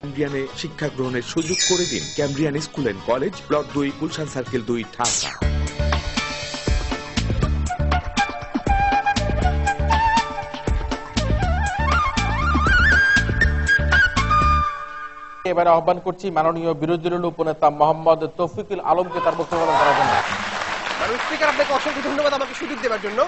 ক্যামব্রিয়ানে শিক্ষা গ্রহণের সুযোগ করে দিন। Cambrian school and college, block 2, Gulshan circle 2, Dhaka. এবারে আহ্বান করছি মাননীয় বিরোধী দলীয় উপনেতা মোহাম্মদ তৌফিকুল আলমকে তার বক্তব্য করার জন্য। মাননীয় স্পিকার, আপনাকে অসংখ্য ধন্যবাদ আমাকে সুযোগ দেওয়ার জন্য।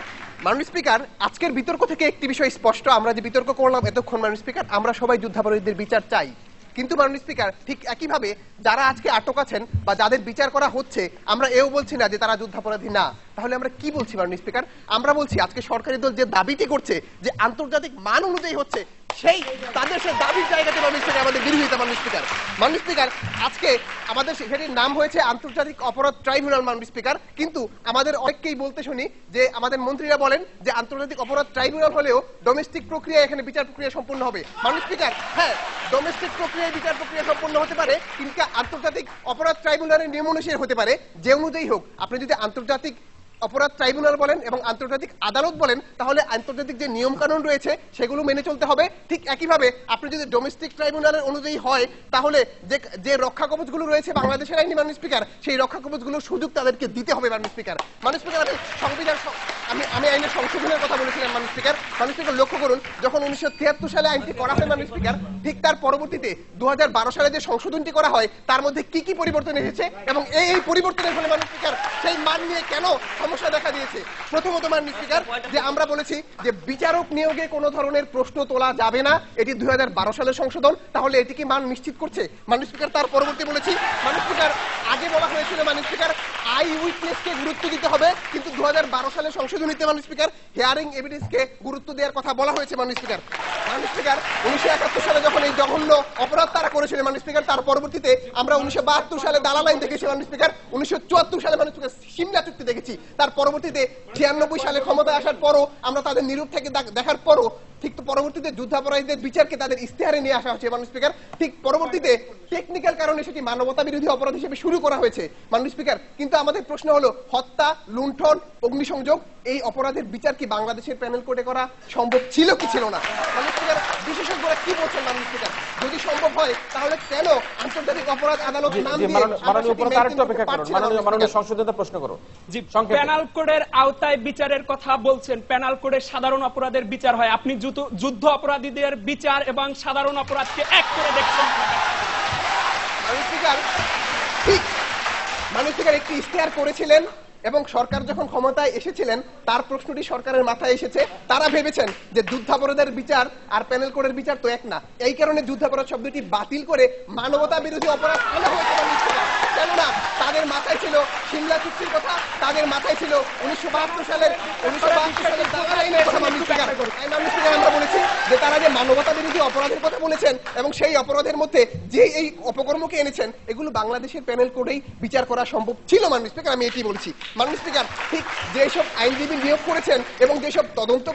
মাননীয় স্পিকার, আজকের বিতর্ক থেকে একটি বিষয় স্পষ্ট, আমরা যে বিতর্ক করলাম এতক্ষণ মাননীয় স্পিকার, আমরা সবাই যুদ্ধাপরাধীদের বিচার চাই। কিন্তু মাননীয় স্পিকার, ঠিক একইভাবে যারা আজকে আটক আছেন বা যাদের বিচার করা হচ্ছে, আমরা এও বলছি না যে তারা যুদ্ধাপরাধী না। তাহলে আমরা কি বলছি মাননীয় স্পিকার? আমরা বলছি আজকে সরকারি দল যে দাবিটি করছে যে আন্তর্জাতিক মান অনুযায়ী হচ্ছে, সেই তাদের সে দাবির জায়গাতে মাননীয় স্পিকার আমাদের বিরোধিতা। মাননীয় স্পিকার, মাননীয় স্পিকার, আজকে আমাদের সেটির নাম হয়েছে আন্তর্জাতিক অপরাধ ট্রাইব্যুনাল মাননীয় স্পিকার, কিন্তু আমাদের অনেককেই বলতে শুনি যে আমাদের মন্ত্রীরা বলেন যে আন্তর্জাতিক অপরাধ ট্রাইব্যুনাল হলেও ডোমেস্টিক প্রক্রিয়া এখানে বিচার প্রক্রিয়া সম্পূর্ণ হবে। মাননীয় স্পিকার, হ্যাঁ, ডোমেস্টিক প্রক্রিয়ায় বিচার প্রক্রিয়া সম্পন্ন হতে পারে, কিন্তু আন্তর্জাতিক অপরাধ ট্রাইব্যুনালের নিয়ম অনুসারে হতে পারে। যে অনুযায়ী হোক, আপনি যদি আন্তর্জাতিক অপরাধ ট্রাইব্যুনাল বলেন এবং আন্তর্জাতিক আদালত বলেন, তাহলে আন্তর্জাতিক যে নিয়ম কানুন রয়েছে সেগুলো মেনে চলতে হবে। ঠিক একইভাবে আপনি যদি ডোমেস্টিক ট্রাইব্যুনালের অনুযায়ী হয়, তাহলে যে রক্ষা কবচগুলো রয়েছে বাংলাদেশের আইনি মাননীয় স্পিকার, সেই রক্ষা কবচগুলোর সুযোগ তাদেরকে দিতে হবে মাননীয় স্পিকার। মাননীয় স্পিকার, আমি আইনের সংশোধনের কথা বলেছিলাম মাননীয় স্পিকার। মাননীয় স্পিকার, লক্ষ্য করুন, যখন 1973 সালে আইনটি করা হয় মাননীয় স্পিকার, ঠিক তার পরবর্তীতে 2012 সালে যে সংশোধনটি করা হয়, তার মধ্যে কি কি পরিবর্তন এসেছে এবং এই পরিবর্তনের ফলে মাননীয় স্পিকার সেই মান নিয়ে কেন সমস্যা দেখা দিয়েছে। প্রথমত মাননীয় স্পিকার, যে আমরা বলেছি যে বিচারক নিয়োগে কোনো ধরনের প্রশ্ন তোলা যাবে না, এটি 2012 সালের সংশোধন। তাহলে এটি কি মান নিশ্চিত করছে মাননীয় স্পিকার? তার পরবর্তী বলেছি মাননীয় স্পিকার, আগে বলা হয়েছিল মাননীয় স্পিকার আই উইটনেসকে গুরুত্ব দিতে হবে, কিন্তু 2012 সালের সংশোধনীতে মাননীয় স্পিকার হিয়ারিং এভিডেন্সকে গুরুত্ব দেওয়ার কথা বলা হয়েছে মাননীয় স্পিকার। মাননীয় স্পিকার, 1971 সালে যখন এই জঘন্য অপরাধ তারা করেছিল মাননীয় স্পিকার, তার পরবর্তীতে আমরা 1972 সালে দালাল আইন দেখেছি মাননীয় স্পিকার, 1974 সালে মাননীয় স্পিকার সিমলা চুক্তি দেখেছি, তার পরবর্তীতে 96 সালে ক্ষমতায় আসার পরও আমরা তাদের নিরূপ থেকে দেখার পরও ঠিক তো পরবর্তীতে যুদ্ধাপরাধীদের বিচারকে তাদের ইস্তেহারে নিয়ে আসা হয়েছে মাননীয় স্পিকার। ঠিক পরবর্তীতে টেকনিক্যাল কারণে সেটি মানবতা বিরোধী অপরাধ হিসেবে শুরু করা হয়েছে মাননীয় স্পিকার। কিন্তু আমাদের প্রশ্ন হলো, হত্যা, লুণ্ঠন, অগ্নিসংযোগ, এই অপরাধের বিচার কি বাংলাদেশের প্যানেল কোর্টে করা সম্ভব ছিল কি ছিল না? মাননীয় স্পিকার, বিশেষজ্ঞরা কি বলছেন মাননীয় স্পিকার? যদি সম্ভব হয় তাহলে কেন আন্তর্জাতিক অপরাধ আদালত নাম দিয়ে মাননীয় সংশোধনীতে প্রশ্ন করো। জি, প্যানেল কোডের আওতায় বিচারের কথা বলছেন, প্যানেল কোডের সাধারণ অপরাধের বিচার হয়, আপনি যুদ্ধ অপরাধীদের বিচার এবং সাধারণ অপরাধকে এক করে দেখছেন। মাননীয় স্পিকার, ঠিক মাননীয় স্পিকার একটি ইশতেহার করেছিলেন এবং সরকার যখন ক্ষমতায় এসেছিলেন তার প্রশ্নটি সরকারের মাথায় এসেছে। তারা ভেবেছেন যে যুদ্ধাপরাধের বিচার আর প্যানেল কোডের বিচার তো এক না, এই কারণে যুদ্ধাপরাধ শব্দটি বাতিল করে মানবতা বিরোধী অপরাধ আনা হয়েছে। কেননা তাদের মাথায় ছিল সিমলা চুক্তির কথা, তাদের মাথায় ছিল 1972 সালের দালাল আইনের কথা। মাননীয় স্পিকার, আমরা বলেছি যে তারা যে মানবতা বিরোধী অপরাধের কথা বলেছেন এবং সেই অপরাধের মধ্যে যে এই অপকর্মকে এনেছেন, এগুলো বাংলাদেশের প্যানেল কোডেই বিচার করা সম্ভব ছিল মাননীয় স্পিকার, আমি এটি বলছি। মাননীয় স্পিকার, ঠিক যেসব আইনজীবী নিয়োগ করেছেন এবং যেসব তদন্ত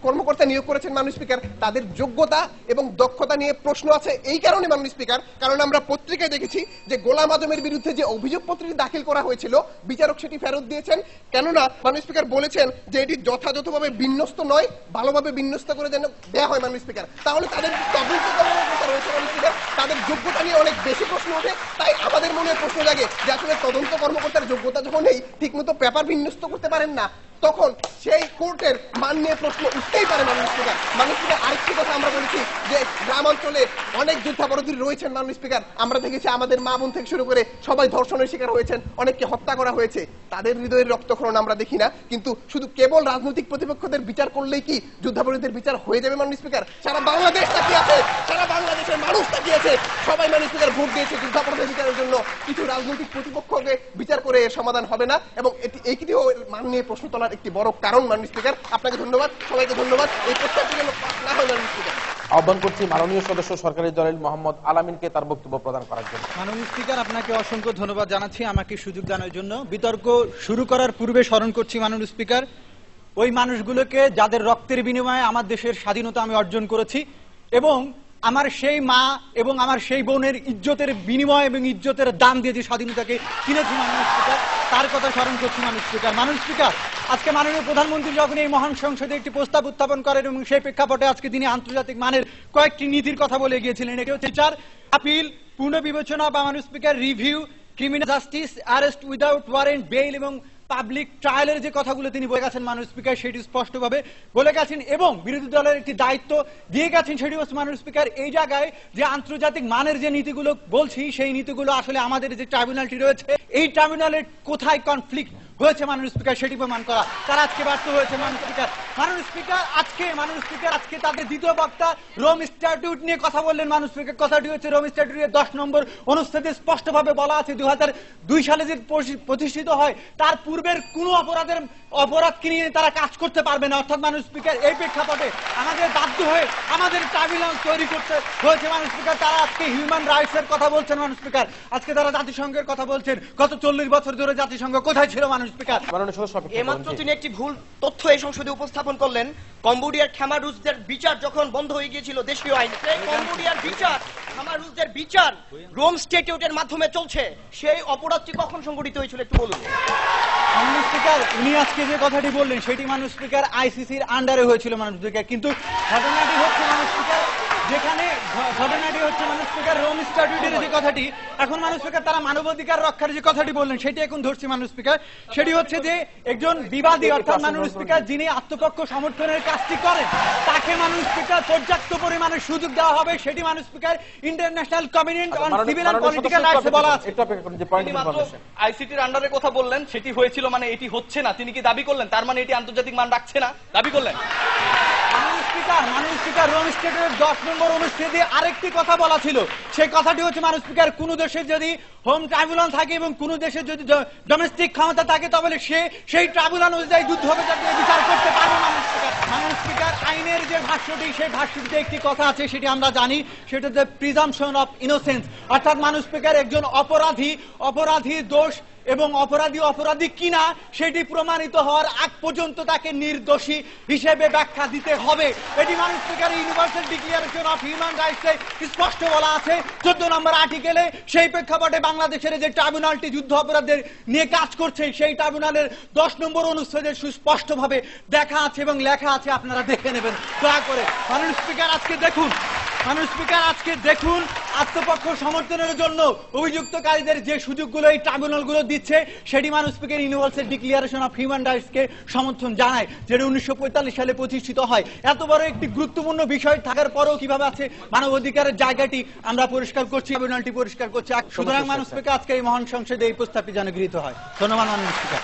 কর্মকর্তা নিয়োগ করেছেন মাননীয় স্পিকার, তাদের যোগ্যতা এবং দক্ষতা নিয়ে প্রশ্ন আছে। এই কারণে মাননীয় স্পিকার, কারণ আমরা পত্রিকায় দেখেছি যে গোলাম আজমের বিরুদ্ধে যে অভিযোগপত্রটি দাখিল করা হয়েছিল, বিচারক সেটি ফেরত দিয়েছেন। কেননা মাননীয় স্পিকার বলেছেন যে এটি যথাযথভাবে বিন্যস্ত নয়, ভালোভাবে বিন্যস্ত করে যেন দেওয়া হয় মাননীয় স্পিকার। তাহলে তাদের তদন্ত কর্মকর্তা রয়েছে মাননীয় স্পিকার, তাদের যোগ্যতা নিয়ে অনেক বেশি প্রশ্ন ওঠে। তাই আমাদের মনে প্রশ্ন জাগে যে আসলে তদন্ত কর্মকর্তার যোগ্যতা যখন নেই, ঠিকমতো পেপার বিন্যস্ত করতে পারেন না, তখন সেই কোর্টের মান নিয়ে প্রশ্ন উঠতেই পারে মাননীয় স্পিকার। মাননীয় স্পিকার, আরেকটি কথা আমরা বলেছি যে গ্রামাঞ্চলে অনেক যুদ্ধাপরাধী রয়েছেন মাননীয় স্পিকার, আমরা দেখেছি আমাদের মা বোন থেকে শুরু করে সবাই ধর্ষণের শিকার হয়েছেন, অনেককে হত্যা করা হয়েছে, তাদের হৃদয়ের রক্তক্ষরণ আমরা দেখি না। কিন্তু শুধু কেবল রাজনৈতিক প্রতিপক্ষদের বিচার করলেই কি যুদ্ধাপরাধীদের বিচার হয়ে যাবে মাননীয় স্পিকার? সারা বাংলাদেশ তাকিয়ে আছে, সারা বাংলাদেশের মানুষ তাকিয়ে আছে, সবাই মাননীয় স্পিকার ভোট দিয়েছে যুদ্ধাপরাধের বিচারের জন্য। কিছু রাজনৈতিক প্রতিপক্ষকে বিচার করে এর সমাধান হবে না এবং এইটিও মান নিয়ে প্রশ্ন তোলার একটি বড় কারণ মাননীয় স্পিকার। আপনাকে ধন্যবাদ, সবাইকে ধন্যবাদ। এই প্রস্তাবটি যেন পাস না হয় মাননীয় স্পিকার। আহ্বান করছি মাননীয় সদস্য সরকারি দলের মোহাম্মদ আলামিনকে তার বক্তব্য প্রদান করার জন্য। মাননীয় স্পিকার, আপনাকে অসংখ্য ধন্যবাদ জানাচ্ছি আমাকে সুযোগ দেওয়ার জন্য। বিতর্ক শুরু করার পূর্বে স্মরণ করছি মাননীয় স্পিকার, ওই মানুষগুলোকে যাদের রক্তের বিনিময়ে আমার দেশের স্বাধীনতা আমি অর্জন করেছি এবং আমার সেই মা এবং আমার সেই বোনের ইজ্জতের বিনিময় এবং ইজ্জতের দাম দিয়ে যে স্বাধীনতাকে কিনেছি মাননীয় স্পিকার, তার কথা স্মরণ করছি মাননীয় স্পিকার। মাননীয় স্পিকার, আজকে মাননীয় প্রধানমন্ত্রী যখন এই মহান সংসদে একটি প্রস্তাব উত্থাপন করেন এবং সেই প্রেক্ষাপটে আজকে তিনি আন্তর্জাতিক মানের কয়েকটি নীতির কথা বলে গিয়েছিলেন। এটি হচ্ছে বিচার, আপিল, পুনর্বিবেচনা বা মাননীয় speaker review, criminal justice, arrest without warrant, bail এবং পাবলিক ট্রায়ালের যে কথাগুলো তিনি বলে গেছেন মাননীয় স্পিকার, সেটি স্পষ্টভাবে বলে গেছেন এবং বিরোধী দলের একটি দায়িত্ব দিয়ে গেছেন। সেটি হচ্ছে মাননীয় স্পিকার এই জায়গায় যে আন্তর্জাতিক মানের যে নীতিগুলো বলছি, সেই নীতিগুলো আসলে আমাদের যে ট্রাইব্যুনালটি রয়েছে, এই ট্রাইব্যুনালের কোথায় কনফ্লিক্ট হয়েছে মাননীয় স্পিকার সেটি প্রমাণ করা, তারা আজকে ব্যর্থ হয়েছে মাননীয় স্পিকার। মাননীয় স্পিকার আজকে তাদের দ্বিতীয় বক্তা রোম স্ট্যাটিউট নিয়ে কথা বললেন। মাননীয় স্পিকার, কথাটি হচ্ছে রোম স্ট্যাটিউটের 10 নম্বর অনুচ্ছেদে স্পষ্টভাবে বলা আছে 2002 সালে যে প্রতিষ্ঠিত হয় তার পূর্বের কোনো অপরাধকে নিয়ে তারা কাজ করতে পারবে না। অর্থাৎ মাননীয় স্পিকার এই প্রেক্ষাপটে আমাদের বাধ্য হয়ে আমাদের ট্রাইব্যুনাল তৈরি করতে হয়েছে মাননীয় স্পিকার। তারা আজকে হিউম্যান রাইটস এর কথা বলছেন মাননীয় স্পিকার, আজকে তারা জাতিসংঘের কথা বলছেন। গত 40 বছর ধরে জাতিসংঘ কোথায় ছিল মাননীয় স্পিকার? এইমাত্র তিনি একটি ভুল তথ্য এই সংসদে উপস্থাপন করলেন। কম্বোডিয়ার খামারুজদের বিচার যখন বন্ধ হয়ে গিয়েছিল দেশীয় আইনে, সেই কম্বোডিয়ার বিচার, খামারুজদের বিচার রোম স্ট্যাটিউটের মাধ্যমে চলছে। সেই অপরাধটি কখন সংঘটিত হয়েছিল একটু বলুন। মাননীয় স্পিকার, উনি আজকে যে কথাটি বললেন সেটি মাননীয় স্পিকার আইসিসির আন্ডারে হয়েছিল মাননীয় স্পিকার, কিন্তু ঘটনাটি হচ্ছে মাননীয় স্পিকার রোম স্ট্যাটিউটের যে কথাটি, এখন মাননীয় স্পিকার তারা মানবাধিকার রক্ষার যে কথাটি বললেন সেটি এখন ধরছি মাননীয় স্পিকার। সেটি হচ্ছে যে একজন বিবাদী অর্থাৎ মাননীয় স্পিকার যিনি আত্মপক্ষ সমর্থনের কাজটি করেন তাকে মাননীয় স্পিকার পর্যাপ্ত পরিমাণে সুযোগ দেওয়া হবে, সেটি মাননীয় speaker international community on civil and political rights বলা আছে। আইসিটির আন্ডারে কথা বললেন, সেটি হয়েছিল মানে এটি হচ্ছে না, তিনি কি দাবি করলেন? তার মানে এটি আন্তর্জাতিক মান রাখছে না, দাবি করলেন। মাননীয় স্পিকার রোম স্ট্যাটিউটের 10 নম্বর অনুচ্ছেদে আরেকটি কথা বলা ছিল, সেই কথাটি হচ্ছে মাননীয় স্পিকার কোন দেশের যদি হোম ট্রাইব্যুনাল থাকে এবং কোন দেশের যদি ডোমেস্টিক ক্ষমতা থাকে তাহলে সেই ট্রাইব্যুনাল অনুযায়ী যুদ্ধ হবে বিচার করতে পারবে মাননীয় স্পিকার। আইনের যে ভাষ্যটি, সেই ভাষ্যটিতে একটি কথা আছে সেটি আমরা জানি, সেটা হচ্ছে প্রিজাম্পশন অফ ইনোসেন্স, অর্থাৎ মাননীয় স্পিকার একজন অপরাধী দোষ এবং অপরাধী কিনা সেটি প্রমাণিত হওয়ার আগ পর্যন্ত তাকে নির্দোষী হিসেবে ব্যাখ্যা দিতে হবে। এটি মাননীয় speaker universal declaration of human রাইটসে স্পষ্ট বলা আছে 14 নম্বর আর্টিকেলে। সেই প্রেক্ষাপটে বাংলাদেশের যে ট্রাইব্যুনালটি যুদ্ধ অপরাধের নিয়ে কাজ করছে, সেই ট্রাইব্যুনালের 10 নম্বর অনুচ্ছেদে সুস্পষ্টভাবে দেখা আছে এবং লেখা আছে, আপনারা দেখে নেবেন দয়া করে। মাননীয় স্পিকার আজকে দেখুন আত্মপক্ষ সমর্থনের জন্য অভিযুক্তকারীদের যে সুযোগগুলো এই ট্রাইব্যুনালগুলো দিচ্ছে, সেটি মাননীয় speaker universal declaration of human রাইটসকে সমর্থন জানায়, যেটা 1945 সালে প্রতিষ্ঠিত হয়। এত বড় একটি গুরুত্বপূর্ণ বিষয় থাকার পরেও কিভাবে আছে মানবাধিকারের জায়গাটি আমরা পরিষ্কার করছি, ট্রাইব্যুনালটি পরিষ্কার করছি। সুতরাং মাননীয় স্পিকার আজকে এই মহান সংসদে এই প্রস্তাবটি যেন গৃহীত হয়। ধন্যবাদ মাননীয় স্পিকার।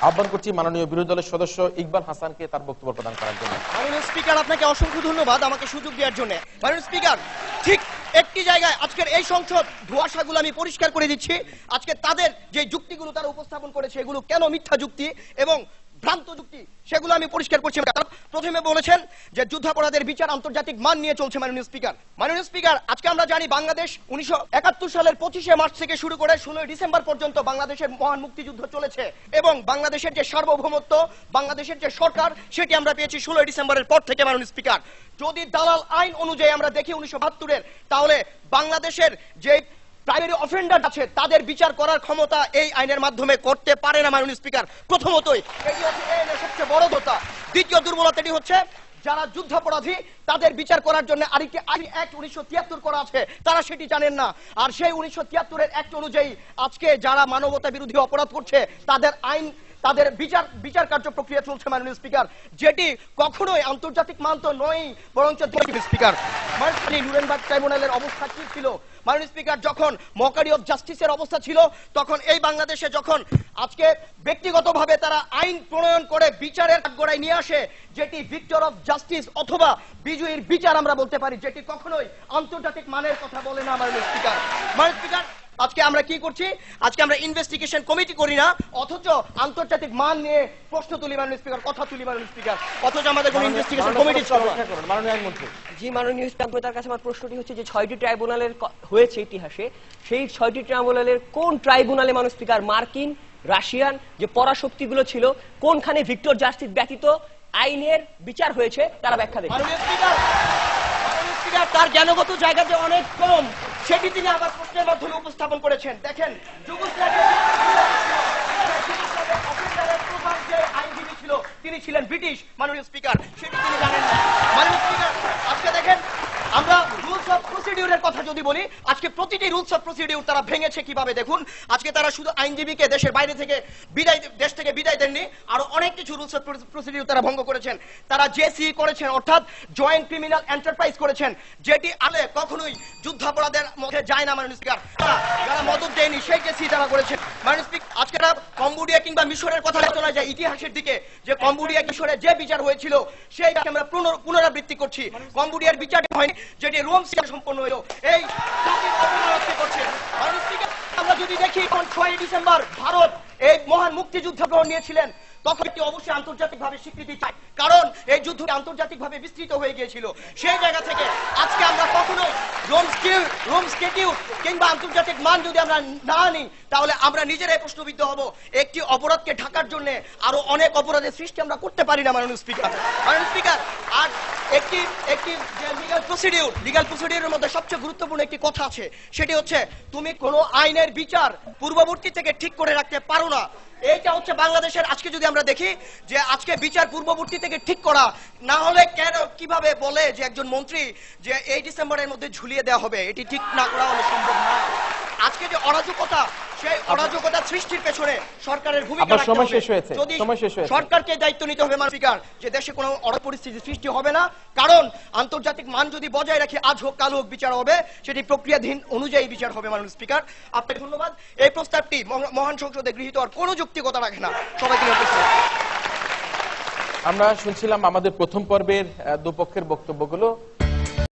আহ্বান করছি মাননীয় বিরোধী দলের সদস্য ইকবাল হাসানকে তার বক্তব্য প্রদান করার জন্য। মাননীয় স্পিকার, আপনাকে অসংখ্য ধন্যবাদ আমাকে সুযোগ দেওয়ার জন্য। মাননীয় স্পিকার, ঠিক একটি জায়গায় আজকের এই সংসদ ধোঁয়াশাগুলো আমি পরিষ্কার করে দিচ্ছি। আজকে তাদের যে যুক্তিগুলো তারা উপস্থাপন করেছে এগুলো কেন মিথ্যা যুক্তি এবং ভ্রান্ত যুক্তি, সেগুলো আমি পরিষ্কার করছি। প্রথমে বলেছেন যে যুদ্ধাপরাধের বিচার আন্তর্জাতিক মান নিয়ে চলছে। মাননীয় স্পিকার, আজকে আমরা জানি বাংলাদেশ 1971 সালের 25শে মার্চ থেকে শুরু করে 16 ডিসেম্বর পর্যন্ত বাংলাদেশের মহান মুক্তিযুদ্ধ চলেছে এবং বাংলাদেশের যে সার্বভৌমত্ব, বাংলাদেশের যে সরকার, সেটি আমরা পেয়েছি 16 ডিসেম্বরের পর থেকে। মাননীয় স্পিকার, যদি দালাল আইন অনুযায়ী আমরা দেখি 1972-এর, তাহলে বাংলাদেশের যে প্রাইমারি অফেন্ডার আছে তাদের বিচার করার ক্ষমতা এই আইনের মাধ্যমে করতে পারে না। মাননীয় স্পিকার, প্রথমতই এটি হচ্ছে এই আইনের সবচেয়ে বড় দোষা। দ্বিতীয় দুর্বলতাটি হচ্ছে যারা যুদ্ধাপরাধী তাদের বিচার করার জন্য আরেকটি অ্যাক্ট 1973 করা আছে, তারা সেটি জানেন না। আর সেই 1973-এর অ্যাক্ট অনুযায়ী আজকে যারা মানবতা বিরোধী অপরাধ করছে তাদের বিচার কার্য প্রক্রিয়া চলছে। মাননীয় স্পিকার, যেটি কখনোই আন্তর্জাতিক মান তো নয়, বরঞ্চ স্পিকার নুরেনবার্গ ট্রাইব্যুনালের অবস্থা কি ছিল? মাননীয় স্পিকার, যখন মকারি অফ জাস্টিসের অবস্থা ছিল, তখন এই বাংলাদেশে যখন আজকে ব্যক্তিগতভাবে তারা আইন প্রণয়ন করে বিচারের কাঠগড়ায় নিয়ে আসে, যেটি ভিক্টর অফ জাস্টিস অথবা বিজয়ীর বিচার আমরা বলতে পারি, যেটি কখনোই আন্তর্জাতিক মানের কথা বলে না। মাননীয় স্পিকার, আজকে আমরা কি করছি? আজকে আমরা ইনভেস্টিগেশন কমিটি করি না, অথচ আন্তর্জাতিক মান নিয়ে প্রশ্ন তুলি। মাননীয় স্পিকার, কথা তুলি। মাননীয় স্পিকার, অথচ আমাদের কোনো ইনভেস্টিগেশন কমিটি ছিল না। মাননীয় আইনমন্ত্রী। জি মাননীয় স্পিকার, তার কাছে আমার প্রশ্নটি হচ্ছে যে 6টি ট্রাইব্যুনালের হয়েছে ইতিহাসে, সেই 6টি ট্রাইব্যুনালের কোন ট্রাইব্যুনালে মাননীয় স্পিকার মার্কিন, রাশিয়ান যে পরাশক্তিগুলো ছিল, কোনখানে ভিক্টর জাস্টিস ব্যতীত আইনের বিচার হয়েছে, তারা ব্যাখ্যা দেন। মাননীয় স্পিকার, তার জ্ঞানগত জায়গাতে অনেক কম, সেটি তিনি আবার প্রশ্নের মাধ্যমে উপস্থাপন করেছেন। দেখেন, আইনজীবী ছিল, তিনি ছিলেন ব্রিটিশ মাননীয় স্পিকার, সেটি তিনি জানেন না। মাননীয় স্পিকার, আজকে দেখেন, আমরা রুলস অফ প্রসিডিউরের কথা যদি বলি, আজকে প্রতিটি রুলস অফ প্রসিডিউর তারা ভেঙেছে কিভাবে দেখুন। আজকে তারা শুধু আইনজীবীকে দেশের বাইরে থেকে দেশ থেকে বিদায় দেননি, আরো অনেক কিছু রুলস অফ প্রসিডিউর তারা ভঙ্গ করেছেন। তারা জেসি করেছেন, অর্থাৎ জয়েন্ট ক্রিমিনাল এন্টারপ্রাইজ করেছেন, যেটি আলে কখনোই যুদ্ধাপরাধের মধ্যে যায় না মাননীয় স্পিকার। যারা মদত দেয়নি সেই জেসি তারা করেছেন। মাননীয় স্পিকার, আজকে কম্বোডিয়া কিংবা মিশরের কথা আলোচনা যায় ইতিহাসের দিকে, যে কম্বোডিয়া মিশরে যে বিচার হয়েছিল সেইটাকে আমরা পুনরাবৃত্তি করছি। কম্বোডিয়ার বিচার হয়নি, যেটি রোম সিস্টেমে সম্পন্ন হলো। এই করছে মাননীয় স্পিকার, আমরা যদি দেখি 6 ডিসেম্বর ভারত এই মহান মুক্তিযুদ্ধ গ্রহণ নিয়েছিলেন, তখন এটি অবশ্যই আন্তর্জাতিকভাবে স্বীকৃতি চাই, কারণ এই যুদ্ধটি আন্তর্জাতিকভাবে বিস্তৃত হয়ে গিয়েছিল। সেই জায়গা থেকে আজকে আমরা কখনোই রোম স্ট্যাটিউট কিংবা আন্তর্জাতিক মান যদি আমরা না নিই, তাহলে আমরা নিজেরাই প্রশ্নবিদ্ধ হব। একটি অপরাধকে ঢাকার জন্য আরো অনেক অপরাধের সৃষ্টি আমরা করতে পারি না মাননীয় স্পিকার। মাননীয় স্পিকার, আর একটি লিগ্যাল প্রসিডিউরের মধ্যে সবচেয়ে গুরুত্বপূর্ণ একটি কথা আছে, সেটি হচ্ছে তুমি কোনো আইনের বিচার পূর্ববর্তী থেকে ঠিক করে রাখতে পারো না। এইটা হচ্ছে বাংলাদেশের, আজকে যদি আমরা দেখি যে আজকে বিচার পূর্ববর্তী থেকে ঠিক করা না হলে কেন কিভাবে বলে যে একজন মন্ত্রী যে 8 ডিসেম্বরের মধ্যে ঝুলিয়ে দেওয়া হবে, এটি ঠিক না করা হলে সম্ভব না। আজকে যে অরাজকতা, সেই অরাজকতা সৃষ্টির পেছনে সরকারের ভূমিকা রাখতে হবে। যদি সরকারকে দায়িত্ব নিতে হবে মাননীয় স্পিকার, যে দেশে কোনো অরাজক পরিস্থিতি সৃষ্টি হবে না, কারণ আন্তর্জাতিক মান যদি বজায় রাখি, আজ হোক কাল হোক বিচার হবে, সেটি প্রক্রিয়াধীন অনুযায়ী বিচার হবে মাননীয় স্পিকার। আপনাকে ধন্যবাদ। এই প্রস্তাবটি মহান সংসদে গৃহীত হওয়ার কোনো যৌক্তিকতা রাখে না। সবাইকে আমরা শুনছিলাম আমাদের প্রথম পর্বের দুপক্ষের বক্তব্যগুলো।